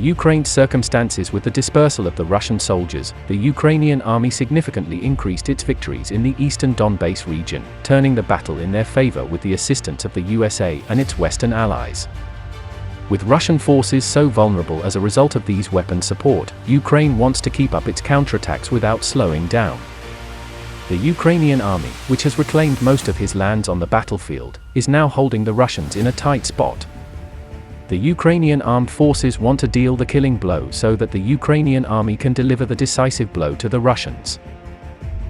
Ukraine's circumstances with the dispersal of the Russian soldiers, the Ukrainian army significantly increased its victories in the eastern Donbass region, turning the battle in their favor with the assistance of the USA and its Western allies. With Russian forces so vulnerable as a result of these weapon support, Ukraine wants to keep up its counterattacks without slowing down. The Ukrainian army, which has reclaimed most of his lands on the battlefield, is now holding the Russians in a tight spot. The Ukrainian armed forces want to deal the killing blow so that the Ukrainian army can deliver the decisive blow to the Russians.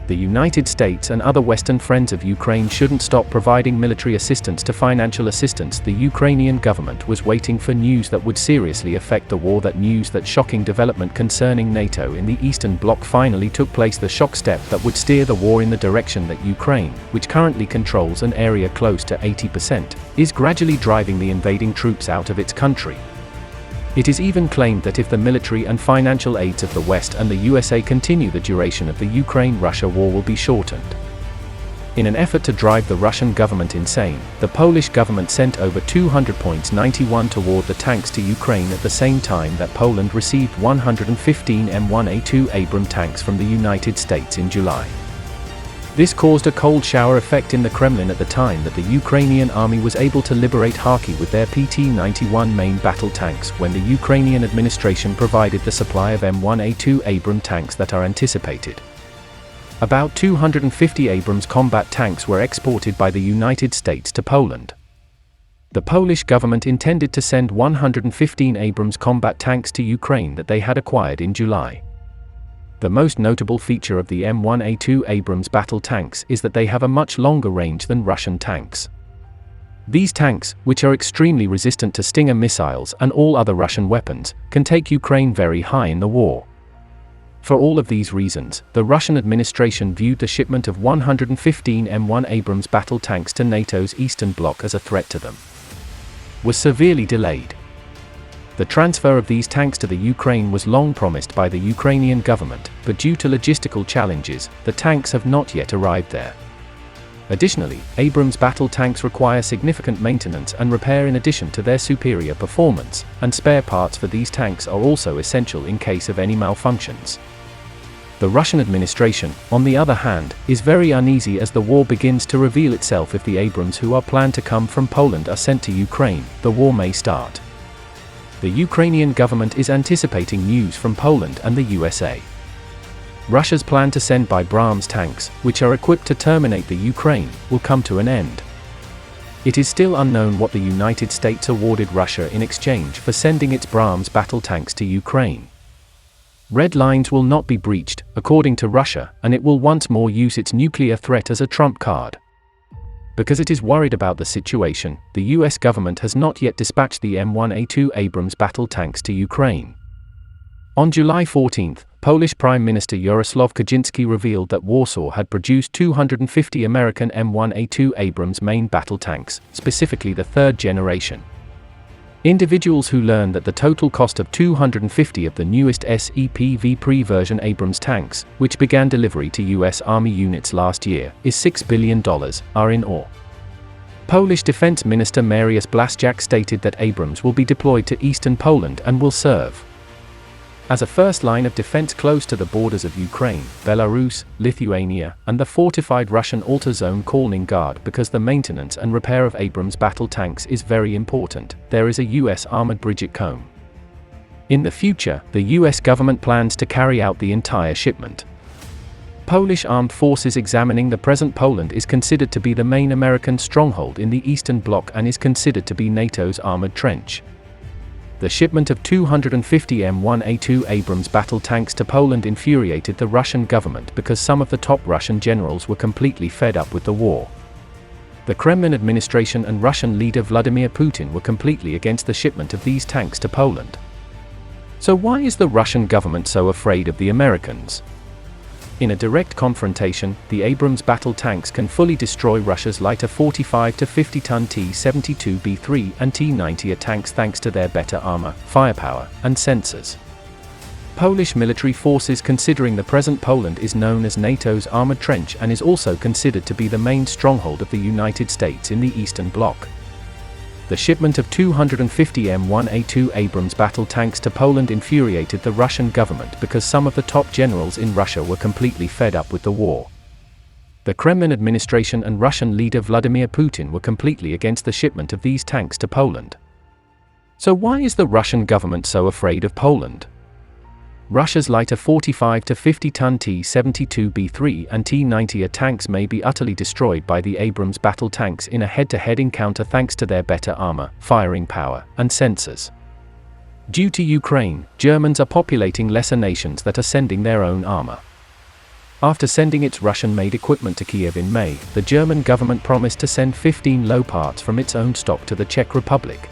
The United States and other Western friends of Ukraine shouldn't stop providing military assistance to financial assistance. The Ukrainian government was waiting for news that would seriously affect the war. That shocking development concerning NATO in the Eastern Bloc finally took place. The shock step that would steer the war in the direction that Ukraine, which currently controls an area close to 80%, is gradually driving the invading troops out of its country. It is even claimed that if the military and financial aids of the West and the USA continue, the duration of the Ukraine-Russia war will be shortened. In an effort to drive the Russian government insane, the Polish government sent over 200.91 toward the tanks to Ukraine at the same time that Poland received 115 M1A2 Abrams tanks from the United States in July. This caused a cold shower effect in the Kremlin at the time that the Ukrainian army was able to liberate Kharkiv with their PT-91 main battle tanks when the Ukrainian administration provided the supply of M1A2 Abrams tanks that are anticipated. About 250 Abrams combat tanks were exported by the United States to Poland. The Polish government intended to send 115 Abrams combat tanks to Ukraine that they had acquired in July. The most notable feature of the M1A2 Abrams battle tanks is that they have a much longer range than Russian tanks. These tanks, which are extremely resistant to Stinger missiles and all other Russian weapons, can take Ukraine very high in the war. For all of these reasons, the Russian administration viewed the shipment of 115 M1 Abrams battle tanks to NATO's Eastern Bloc as a threat to them. Was severely delayed. The transfer of these tanks to the Ukraine was long promised by the Ukrainian government, but due to logistical challenges, the tanks have not yet arrived there. Additionally, Abrams battle tanks require significant maintenance and repair in addition to their superior performance, and spare parts for these tanks are also essential in case of any malfunctions. The Russian administration, on the other hand, is very uneasy as the war begins to reveal itself. If the Abrams who are planned to come from Poland are sent to Ukraine, the war may start. The Ukrainian government is anticipating news from Poland and the USA. Russia's plan to send by Abrams tanks, which are equipped to terminate the Ukraine, will come to an end. It is still unknown what the United States awarded Russia in exchange for sending its Abrams battle tanks to Ukraine. Red lines will not be breached, according to Russia, and it will once more use its nuclear threat as a trump card. Because it is worried about the situation, the US government has not yet dispatched the M1A2 Abrams battle tanks to Ukraine. On July 14, Polish Prime Minister Jarosław Kaczyński revealed that Warsaw had produced 250 American M1A2 Abrams main battle tanks, specifically the third generation. Individuals who learned that the total cost of 250 of the newest SEPV pre-version Abrams tanks, which began delivery to US Army units last year, is $6 billion, are in awe. Polish Defense Minister Mariusz Blaszczak stated that Abrams will be deployed to eastern Poland and will serve as a first line of defense close to the borders of Ukraine, Belarus, Lithuania, and the fortified Russian Alta Zone Kaliningrad. Because the maintenance and repair of Abrams battle tanks is very important, there is a US armored bridge at Kome. In the future, the US government plans to carry out the entire shipment. Polish armed forces examining the present Poland is considered to be the main American stronghold in the Eastern Bloc and is considered to be NATO's armored trench. The shipment of 250 M1A2 Abrams battle tanks to Poland infuriated the Russian government because some of the top Russian generals were completely fed up with the war. The Kremlin administration and Russian leader Vladimir Putin were completely against the shipment of these tanks to Poland. So why is the Russian government so afraid of the Americans? In a direct confrontation, the Abrams battle tanks can fully destroy Russia's lighter 45 to 50-ton T-72B3 and T-90A tanks thanks to their better armor, firepower, and sensors. Polish military forces considering the present Poland is known as NATO's armored trench and is also considered to be the main stronghold of the United States in the Eastern Bloc. The shipment of 250 M1A2 Abrams battle tanks to Poland infuriated the Russian government because some of the top generals in Russia were completely fed up with the war. The Kremlin administration and Russian leader Vladimir Putin were completely against the shipment of these tanks to Poland. So why is the Russian government so afraid of Poland? Russia's lighter 45 to 50-ton T-72B3 and T-90A tanks may be utterly destroyed by the Abrams battle tanks in a head-to-head encounter thanks to their better armor, firing power, and sensors. Due to Ukraine, Germans are populating lesser nations that are sending their own armor. After sending its Russian-made equipment to Kiev in May, the German government promised to send 15 low parts from its own stock to the Czech Republic.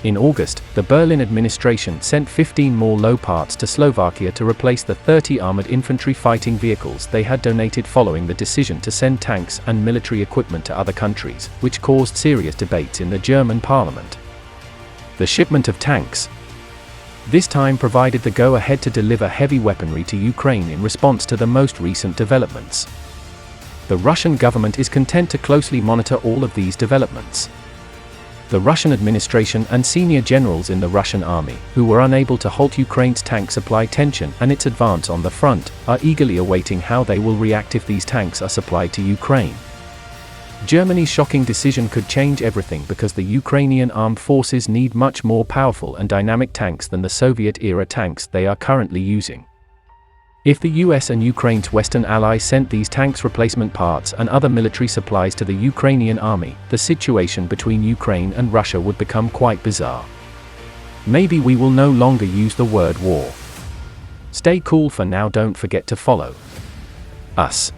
In August, the Berlin administration sent 15 more low parts to Slovakia to replace the 30 armored infantry fighting vehicles they had donated following the decision to send tanks and military equipment to other countries, which caused serious debates in the German parliament. The shipment of tanks, this time, provided the go-ahead to deliver heavy weaponry to Ukraine in response to the most recent developments. The Russian government is content to closely monitor all of these developments. The Russian administration and senior generals in the Russian army, who were unable to halt Ukraine's tank supply tension and its advance on the front, are eagerly awaiting how they will react if these tanks are supplied to Ukraine. Germany's shocking decision could change everything because the Ukrainian armed forces need much more powerful and dynamic tanks than the Soviet-era tanks they are currently using. If the US and Ukraine's Western allies sent these tanks replacement parts and other military supplies to the Ukrainian army, the situation between Ukraine and Russia would become quite bizarre. Maybe we will no longer use the word war. Stay cool for now. Don't forget to follow us